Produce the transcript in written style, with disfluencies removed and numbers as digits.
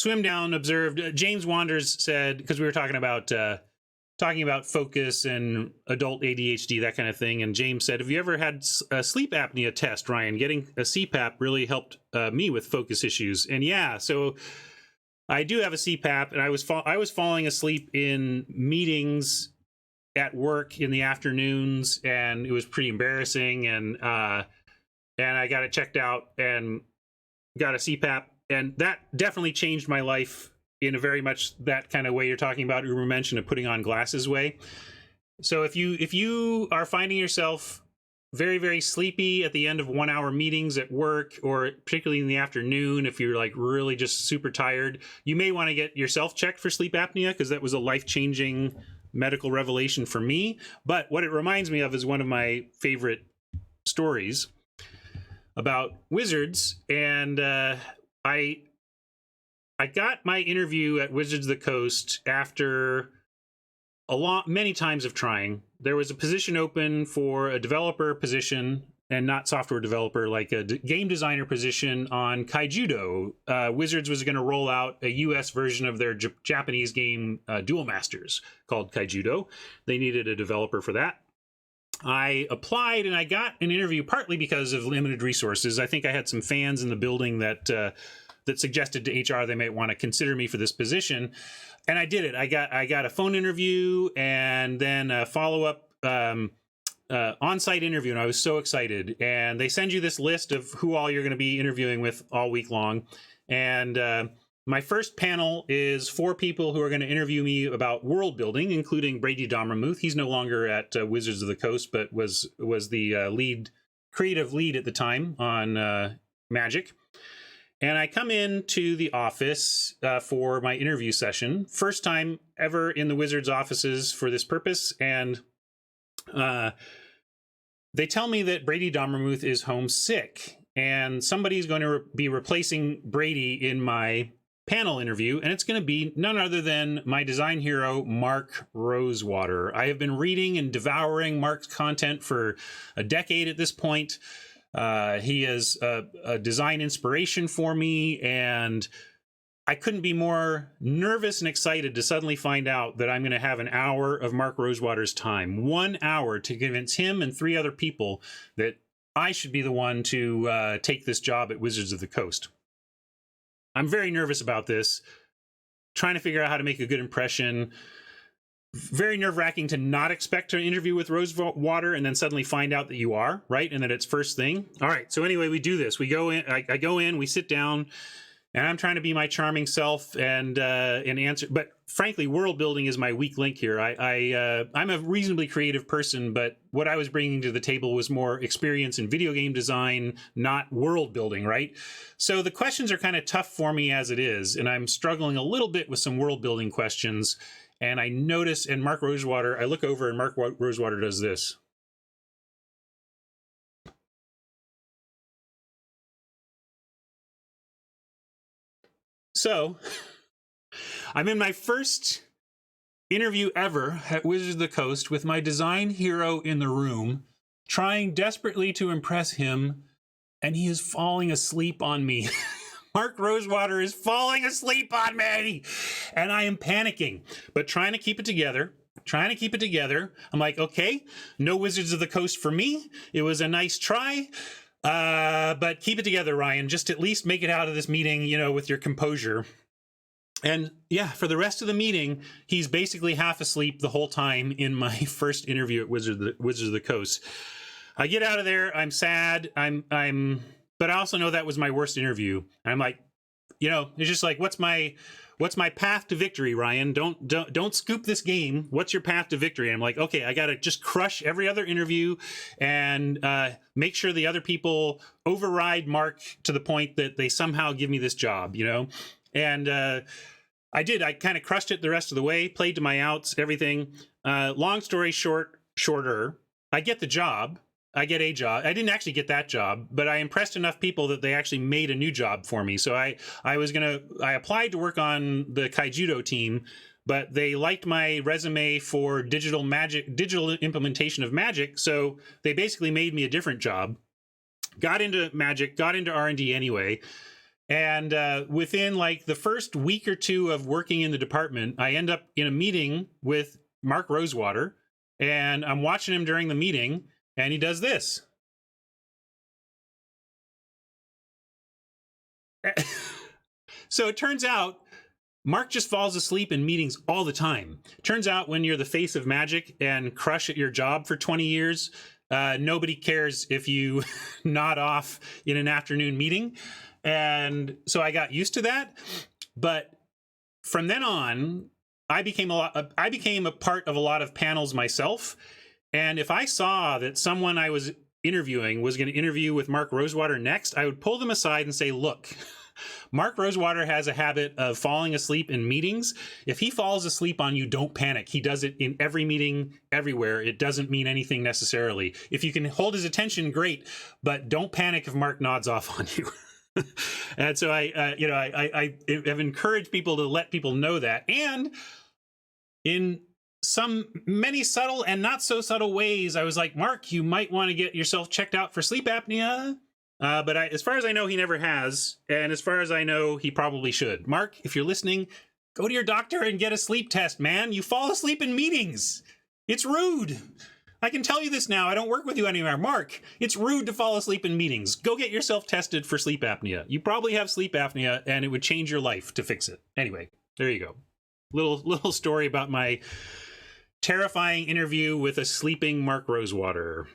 swim down, observed. James Wanders said, because we were talking about focus and adult ADHD, that kind of thing. And James said, have you ever had a sleep apnea test, Ryan? Getting a CPAP really helped me with focus issues. And yeah, so I do have a CPAP, and I was falling asleep in meetings at work in the afternoons, and it was pretty embarrassing. And I got it checked out and got a CPAP, and that definitely changed my life in a very much that kind of way you're talking about, Uma mentioned, of putting on glasses way. So if you are finding yourself very, very sleepy at the end of 1 hour meetings at work, or particularly in the afternoon, if you're like really just super tired, you may want to get yourself checked for sleep apnea, because that was a life-changing medical revelation for me. But what it reminds me of is one of my favorite stories about wizards. And I got my interview at Wizards of the Coast after many times of trying. There was a position open for a developer position, and not software developer, like a game designer position on Kaijudo. Wizards was going to roll out a US version of their Japanese game, Duel Masters, called Kaijudo. They needed a developer for that. I applied, and I got an interview partly because of limited resources. I think I had some fans in the building that suggested to HR they might want to consider me for this position, and I did it. I got a phone interview and then a follow-up on-site interview, and I was so excited. And they send you this list of who all you're going to be interviewing with all week long. And my first panel is 4 people who are going to interview me about world building, including Brady Dommermuth. He's no longer at Wizards of the Coast, but was the creative lead at the time on Magic. And I come into the office for my interview session. First time ever in the Wizards offices for this purpose. And they tell me that Brady Dommermuth is homesick, and somebody's going to be replacing Brady in my panel interview, and it's going to be none other than my design hero, Mark Rosewater. I have been reading and devouring Mark's content for a decade at this point. He is a design inspiration for me, and I couldn't be more nervous and excited to suddenly find out that I'm going to have an hour of Mark Rosewater's time. 1 hour to convince him and 3 other people that I should be the one to take this job at Wizards of the Coast. I'm very nervous about this, trying to figure out how to make a good impression. Very nerve-wracking to not expect to interview with Rosewater and then suddenly find out that you are, right? And that it's first thing. All right, so anyway, we do this. We go in, I go in, we sit down, and I'm trying to be my charming self and answer. But frankly, world building is my weak link here. I'm a reasonably creative person, but what I was bringing to the table was more experience in video game design, not world building, right? So the questions are kind of tough for me as it is, and I'm struggling a little bit with some world building questions. And I notice, and Mark Rosewater, I look over and Mark Rosewater does this. So I'm in my first interview ever at Wizards of the Coast with my design hero in the room, trying desperately to impress him, and he is falling asleep on me. Mark Rosewater is falling asleep on me, and I am panicking, but trying to keep it together. I'm like, okay, no Wizards of the Coast for me. It was a nice try, but keep it together, Ryan. Just at least make it out of this meeting, with your composure. And yeah, for the rest of the meeting, he's basically half asleep the whole time in my first interview at Wizards of the Coast. I get out of there. I'm sad. But I also know that was my worst interview. And I'm like, it's just like, what's my path to victory, Ryan? Don't scoop this game. What's your path to victory? And I'm like, okay, I got to just crush every other interview and make sure the other people override Mark to the point that they somehow give me this job, And I did. I kind of crushed it the rest of the way, played to my outs, everything. Long story shorter, I get the job. I get a job. I didn't actually get that job, but I impressed enough people that they actually made a new job for me. So I applied to work on the Kaijudo team, but they liked my resume for digital implementation of Magic. So they basically made me a different job. Got into Magic, got into R&D anyway. And within like the first week or two of working in the department, I end up in a meeting with Mark Rosewater, and I'm watching him during the meeting, and he does this. So it turns out Mark just falls asleep in meetings all the time. Turns out when you're the face of magic and crush at your job for 20 years, nobody cares if you nod off in an afternoon meeting. And so I got used to that. But from then on, I became a part of a lot of panels myself. And if I saw that someone I was interviewing was going to interview with Mark Rosewater next, I would pull them aside and say, look, Mark Rosewater has a habit of falling asleep in meetings. If he falls asleep on you, don't panic. He does it in every meeting, everywhere. It doesn't mean anything necessarily. If you can hold his attention, great, but don't panic if Mark nods off on you. And so I have encouraged people to let people know that. And in many subtle and not so subtle ways, I was like, Mark, you might want to get yourself checked out for sleep apnea. But as far as I know, he never has. And as far as I know, he probably should. Mark, if you're listening, go to your doctor and get a sleep test, man. You fall asleep in meetings. It's rude. I can tell you this now. I don't work with you anymore. Mark, it's rude to fall asleep in meetings. Go get yourself tested for sleep apnea. You probably have sleep apnea, and it would change your life to fix it. Anyway, there you go. Little story about my terrifying interview with a sleeping Mark Rosewater.